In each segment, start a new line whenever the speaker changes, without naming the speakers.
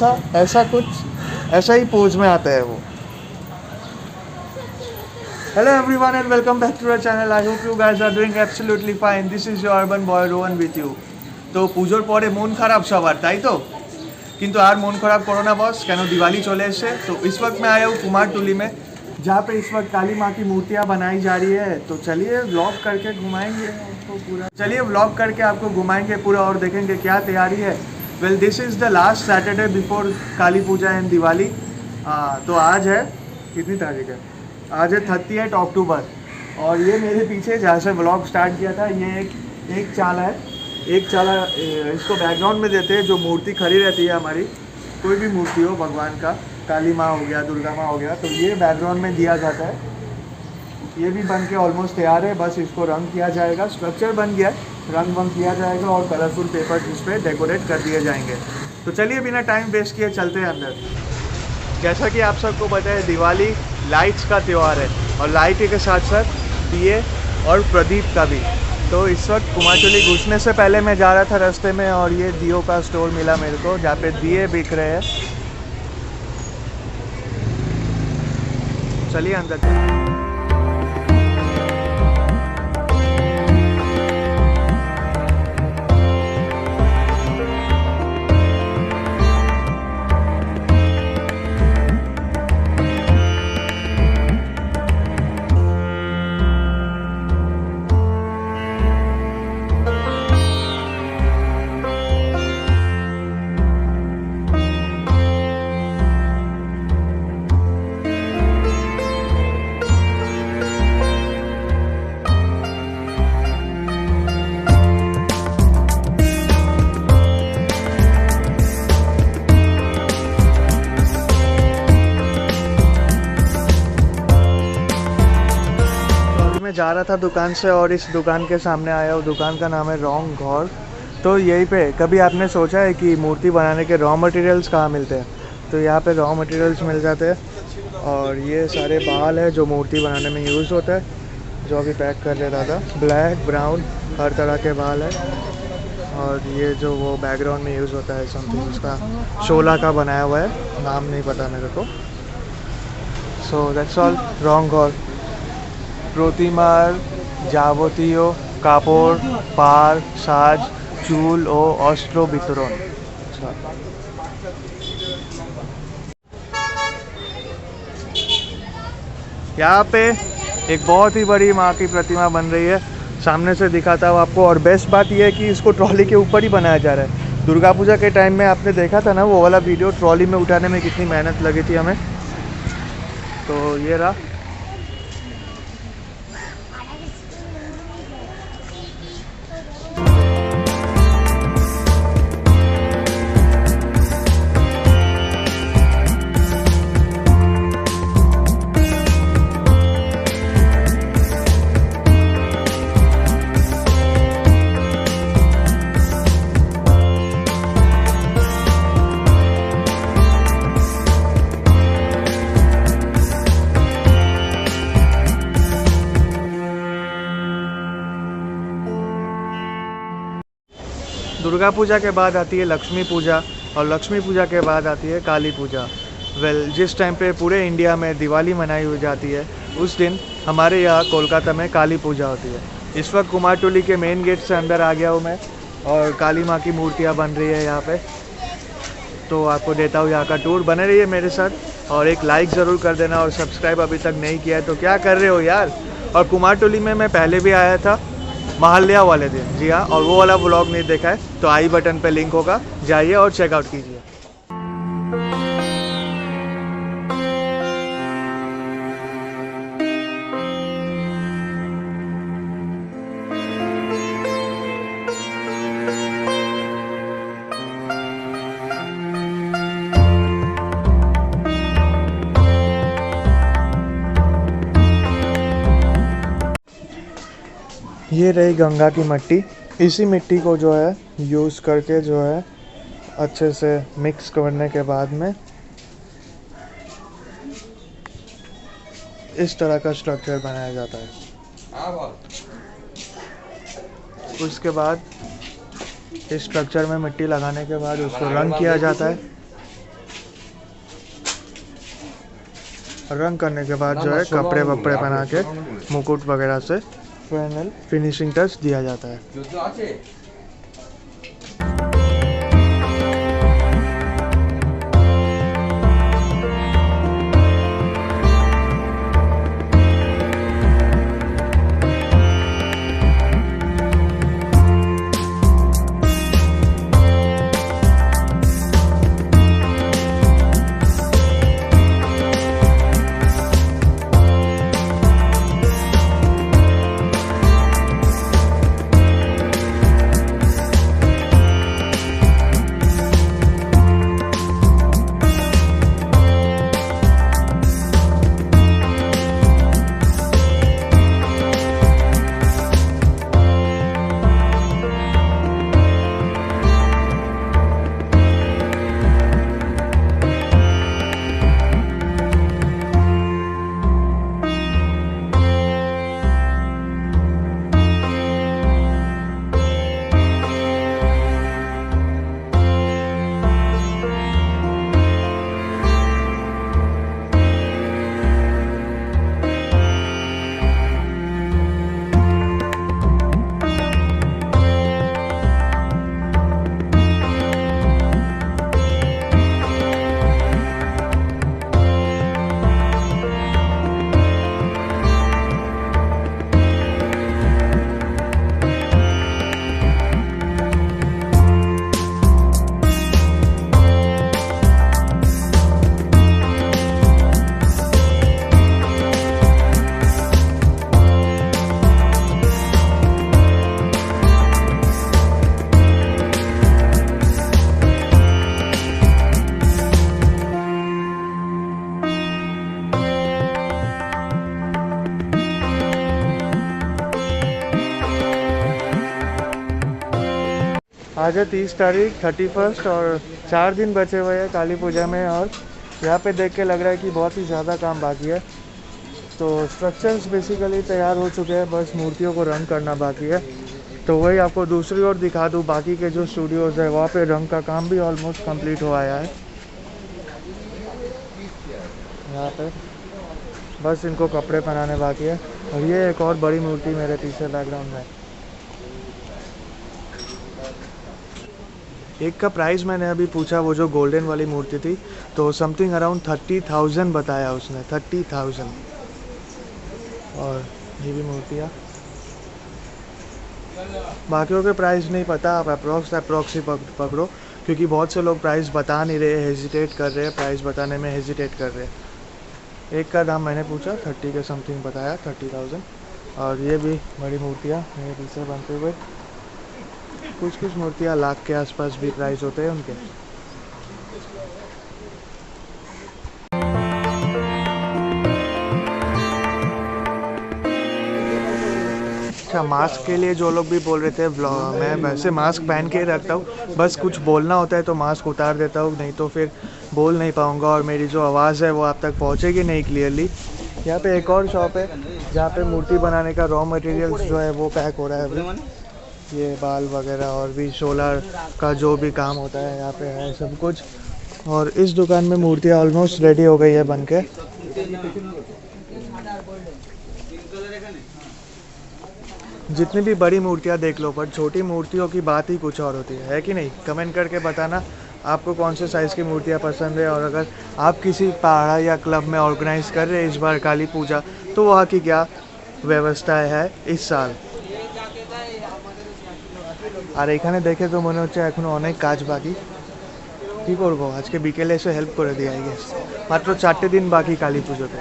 ऐसा ही पोज में आता है वो। Hello everyone and welcome back to our channel. I hope you guys are doing absolutely fine. This is your urban boy Rohan with you. তো পুজোর পরে মন খারাপ সবার, তাই তো? কিন্তু আর মন খারাপ করো না बॉस, কেন दिवाली চলে এসেছে। तो इस वक्त मैं आया हूँ कुमारटुली में, जहाँ पे इस वक्त काली माँ की मूर्तियाँ बनाई जा रही है। तो चलिए व्लॉग करके घुमाएंगे आपको पूरा, और देखेंगे क्या तैयारी है। Well this is the last Saturday before Kali Puja and Diwali. तो आज है कितनी तारीख है? आज है 30 अक्टूबर। और ये मेरे पीछे जहाँ से व्लॉग स्टार्ट किया था, ये एक चाला है। एक चाला इसको बैकग्राउंड में देते हैं। जो मूर्ति खड़ी रहती है हमारी, कोई भी मूर्ति हो भगवान का, काली माँ हो गया, दुर्गा माँ हो गया, तो ये बैकग्राउंड में दिया जाता है। ये भी बन के ऑलमोस्ट तैयार है, बस इसको रंग किया जाएगा। स्ट्रक्चर बन गया, रंग वंग किया जाएगा और कलरफुल पेपर इस पर डेकोरेट कर दिए जाएंगे। तो चलिए बिना टाइम वेस्ट किए चलते हैं अंदर। जैसा कि आप सबको पता है, दिवाली लाइट्स का त्यौहार है, और लाइट के साथ साथ दिए और प्रदीप का भी। तो इस वक्त कुमारटुली घुसने से पहले मैं जा रहा था रास्ते में, और ये दियो का स्टोर मिला मेरे को, जहाँ पे दिए बिक रहे हैं। चलिए अंदर। मैं जा रहा था दुकान से, और इस दुकान के सामने आया हूँ। दुकान का नाम है रॉन्ग घौर। तो यहीं पे कभी आपने सोचा है कि मूर्ति बनाने के रॉ मटेरियल्स कहाँ मिलते हैं? तो यहाँ पे रॉ मटेरियल्स मिल जाते हैं। और ये सारे बाल है जो मूर्ति बनाने में यूज़ होता है, जो अभी पैक कर लेता था। ब्लैक, ब्राउन, हर तरह के बाल है। और ये जो वो बैकग्राउंड में यूज़ होता है समथिंग, उसका शोला का बनाया हुआ है, नाम नहीं पता मेरे को। So that's all. रॉन्ग घौर প্রতিমার যাবতীয় কাপড়, পার, সাজ, চুল ও অস্ত্র বিতরণ। यहाँ पे एक बहुत ही बड़ी माँ की प्रतिमा बन रही है, सामने से दिखाता हूँ आपको। और बेस्ट बात यह है कि इसको ट्रॉली के ऊपर ही बनाया जा रहा है। दुर्गा पूजा के टाइम में आपने देखा था ना वो वाला वीडियो, ट्रॉली में उठाने में कितनी मेहनत लगी थी हमें। तो ये रहा। दुर्गा पूजा के बाद आती है लक्ष्मी पूजा, और लक्ष्मी पूजा के बाद आती है काली पूजा। वेल जिस टाइम पे पूरे इंडिया में दिवाली मनाई हुई जाती है, उस दिन हमारे यहाँ कोलकाता में काली पूजा होती है। इस वक्त कुमारटुली के मेन गेट से अंदर आ गया हूँ मैं, और काली माँ की मूर्तियाँ बन रही है यहाँ पे। तो आपको देता हूँ यहाँ का टूर, बने रहिए मेरे साथ। और एक लाइक ज़रूर कर देना, और सब्सक्राइब अभी तक नहीं किया है तो क्या कर रहे हो यार। और कुमारटुली में मैं पहले भी आया था महाल्या वाले दिन, जी हाँ, और वो वाला व्लॉग नहीं देखा है तो आई बटन पे लिंक होगा, जाइए और चेकआउट कीजिए। ये रही गंगा की मिट्टी। इसी मिट्टी को जो है यूज़ करके जो है अच्छे से मिक्स करने के बाद में इस तरह का स्ट्रक्चर बनाया जाता है। उसके बाद इस स्ट्रक्चर में मिट्टी लगाने के बाद उसको रंग किया जाता है। रंग करने के बाद जो है कपड़े वपड़े बना के मुकुट वगैरह से फाइनल फिनिशिंग टच दिया जाता है। आज है 30 तारीख 31 और 4 दिन बचे हुए हैं काली पूजा में। और यहाँ पे देख के लग रहा है कि बहुत ही ज़्यादा काम बाकी है। तो स्ट्रक्चर्स बेसिकली तैयार हो चुके हैं, बस मूर्तियों को रंग करना बाकी है। तो वही आपको दूसरी ओर दिखा दूँ, बाकी के जो स्टूडियोज़ है वहाँ पे रंग का काम भी ऑलमोस्ट कंप्लीट हो आया है। यहाँ पे बस इनको कपड़े पहनाने बाकी है। और ये एक और बड़ी मूर्ति मेरे पीछे बैकग्राउंड में। एक का प्राइस मैंने अभी पूछा, वो जो गोल्डन वाली मूर्ति थी, तो समथिंग अराउंड 30,000 बताया उसने, 30,000। और ये भी मूर्तियाँ, बाकियों के प्राइस नहीं पता, आप अप्रॉक्स ही पकड़ो, क्योंकि बहुत से लोग प्राइस बता नहीं रहे, हेजिटेट कर रहे हैं, प्राइस बताने में हेजिटेट कर रहे हैं। एक का दाम मैंने पूछा 30 के समथिंग बताया, 30,000। और ये भी बड़ी मूर्तियाँ मेरे पीछे बनते हुए, कुछ मूर्तियाँ लाख के आसपास भी प्राइस होते हैं उनके। अच्छा, मास्क के लिए जो लोग भी बोल रहे थे, मैं वैसे मास्क पहन के ही रखता हूँ, बस कुछ बोलना होता है तो मास्क उतार देता हूँ, नहीं तो फिर बोल नहीं पाऊँगा और मेरी जो आवाज़ है वो आप तक पहुँचेगी नहीं क्लियरली। यहाँ पे एक और शॉप है जहाँ पे मूर्ति बनाने का रॉ मटेरियल्स जो है वो पैक हो रहा है अभी। ये बाल वगैरह और भी सोलर का जो भी काम होता है यहाँ पे है सब कुछ। और इस दुकान में मूर्तियाँ ऑलमोस्ट रेडी हो गई है बन के। जितनी भी बड़ी मूर्तियाँ देख लो, पर छोटी मूर्तियों की बात ही कुछ और होती है कि नहीं? कमेंट करके बताना आपको कौन से साइज़ की मूर्तियाँ पसंद है, और अगर आप किसी पहाड़ा या क्लब में ऑर्गेनाइज़ कर रहे हैं इस बार काली पूजा, तो वहाँ की क्या व्यवस्था है इस साल। আর এখানে দেখে তো মনে হচ্ছে এখনো অনেক কাজ বাকি। কি করব, আজকে বিকেলে এসে হেল্প করে দিই আই গেস। মাত্র 4টে দিন বাকি কালী পুজোতে।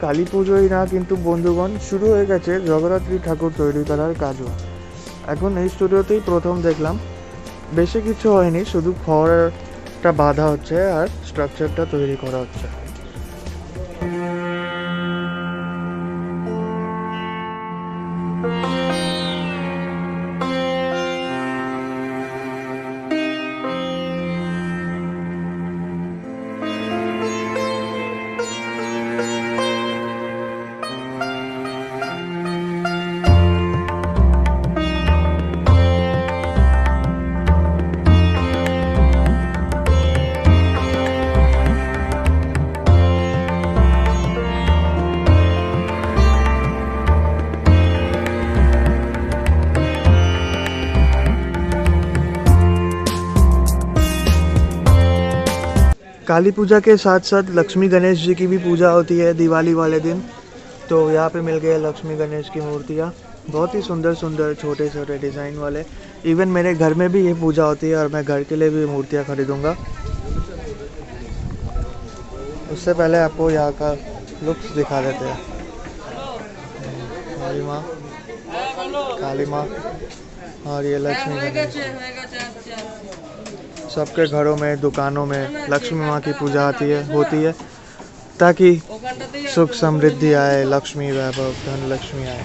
কালী পুজোই না কিন্তু বন্ধুগণ শুরু হয়ে গেছে জগদ্ধাত্রী ঠাকুর তৈরি করার কাজও। এখন এই স্টুডিওতেই প্রথম দেখলাম, বেশি কিছু হয়নি, শুধু খড়টা বাঁধা হচ্ছে আর স্ট্রাকচারটা তৈরি করা হচ্ছে। काली पूजा के साथ साथ लक्ष्मी गणेश जी की भी पूजा होती है दिवाली वाले दिन। तो यहाँ पे मिल गए लक्ष्मी गणेश की मूर्तियाँ, बहुत ही सुंदर सुंदर छोटे छोटे डिज़ाइन वाले। इवन मेरे घर में भी ये पूजा होती है और मैं घर के लिए भी मूर्तियाँ खरीदूँगा। उससे पहले आपको यहाँ का लुक्स दिखा देते हैं। काली माँ, काली माँ और ये लक्ष्मी गणेश। सबके घरों में दुकानों में लक्ष्मी माँ की पूजा होती है ताकि सुख समृद्धि आए, लक्ष्मी वैभव धन लक्ष्मी आए।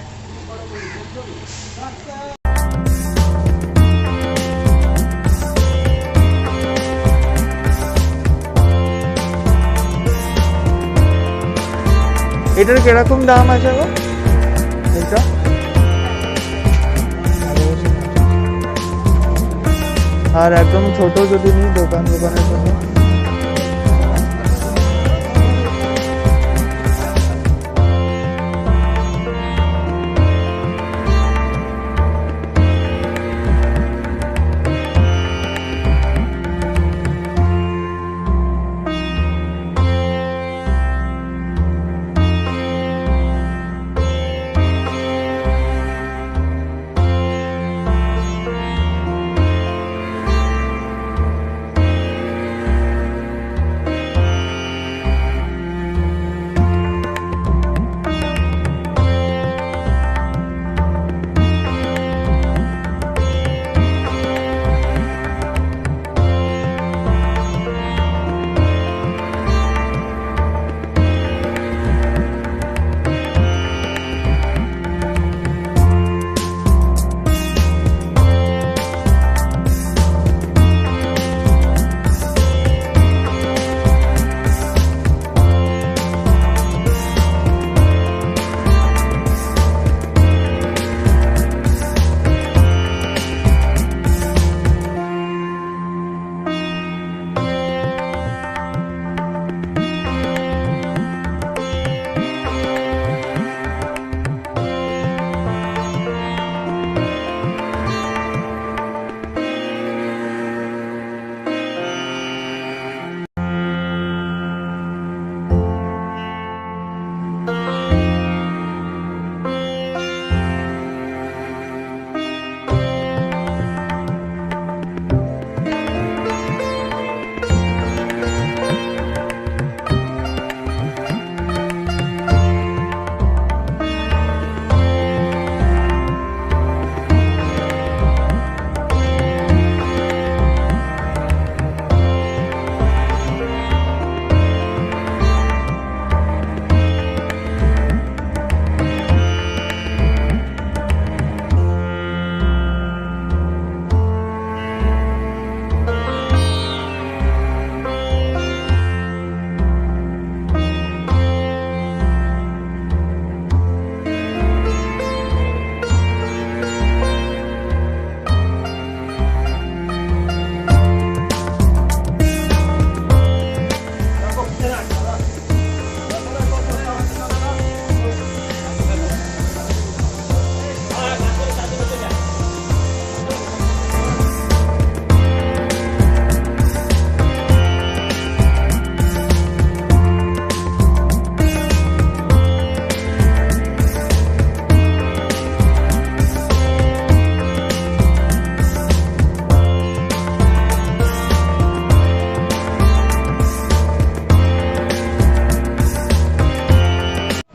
এটার কিরকম দাম আছে গো এটা? আর একদম ছোট যদি নিই দোকানের জন্য?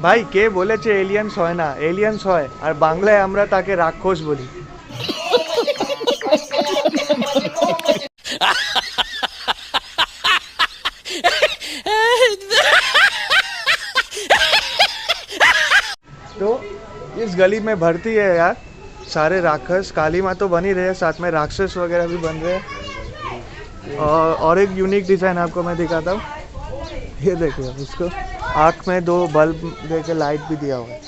ভাই কে বলেছে এলিয়েন্স হয় না? এলিয়েন্স হয়, আর বাংলায় আমরা তাকে রাক্ষস বলি। तो इस गली में भर्ती है यार सारे राक्षस। काली माँ तो बन ही रहे हैं, साथ में राक्षस वगैरह भी बन रहे हैं। और एक यूनिक डिज़ाइन आपको मैं दिखाता हूँ। ये देखिए, इसको आँख में 2 बल्ब देके लाइट भी दिया हुआ है।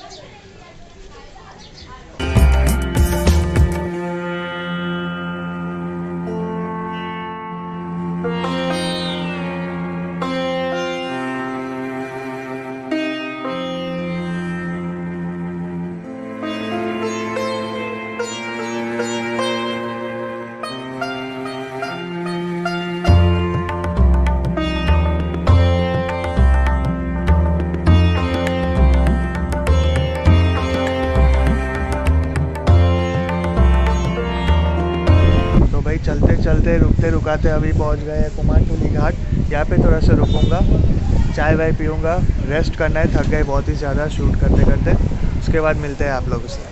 चलते चलते रुकते रुकाते अभी पहुंच गए हैं कुमारटुली घाट। यहाँ पे थोड़ा सा रुकूंगा, चाय वाय पीऊँगा, रेस्ट करना है, थक गए बहुत ही ज़्यादा शूट करते करते। उसके बाद मिलते हैं आप लोगों से।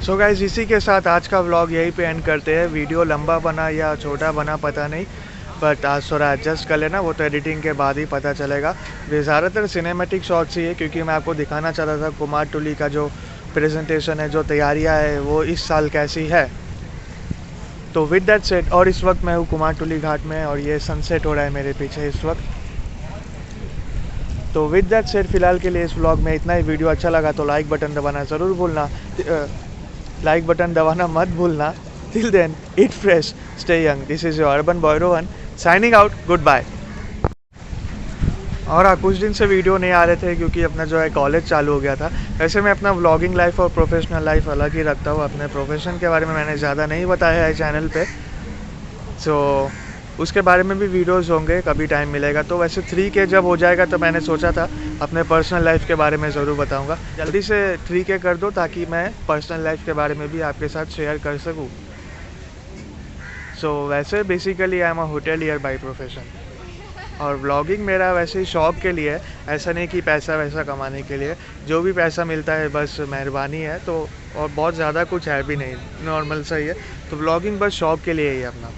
सो गाइज, इसी के साथ आज का व्लॉग यहीं पे एंड करते हैं। वीडियो लंबा बना या छोटा बना पता नहीं, बट आज थोड़ा एडजस्ट कर लेना, वो तो एडिटिंग के बाद ही पता चलेगा। वे ज़्यादातर सिनेमैटिक शॉट्स ही है, क्योंकि मैं आपको दिखाना चाहता था कुमारटुली का जो प्रेजेंटेशन है, जो तैयारियाँ है, वो इस साल कैसी है। तो विद दैट सेट, और इस वक्त मैं हूँ कुमारटुली घाट में और ये सनसेट हो रहा है मेरे पीछे इस वक्त। तो विद दैट सेट, फ़िलहाल के लिए इस व्लॉग में इतना ही। वीडियो अच्छा लगा तो लाइक बटन दबाना ज़रूर भूलना, लाइक बटन दबाना मत भूलना। Till then, eat fresh, stay young. This is your urban boy Rohan, signing out, goodbye. और हाँ, कुछ दिन से वीडियो नहीं आ रहे थे क्योंकि अपना जो है कॉलेज चालू हो गया था। वैसे मैं अपना व्लॉगिंग लाइफ और प्रोफेशनल लाइफ अलग ही रखता हूँ। अपने प्रोफेशन के बारे में मैंने ज़्यादा नहीं बताया है चैनल पे, सो उसके बारे में भी वीडियोस होंगे कभी टाइम मिलेगा तो। वैसे 3K जब हो जाएगा तो मैंने सोचा था अपने पर्सनल लाइफ के बारे में ज़रूर बताऊंगा। जल्दी से 3K कर दो ताकि मैं पर्सनल लाइफ के बारे में भी आपके साथ शेयर कर सकूं। सो वैसे basically I am a hotelier by profession, और व्लॉगिंग मेरा वैसे ही शौक़ के लिए है, ऐसा नहीं कि पैसा वैसा कमाने के लिए। जो भी पैसा मिलता है बस मेहरबानी है, तो और बहुत ज़्यादा कुछ है भी नहीं, नॉर्मल सा ही है। तो व्लॉगिंग बस शौक़ के लिए ही है अपना।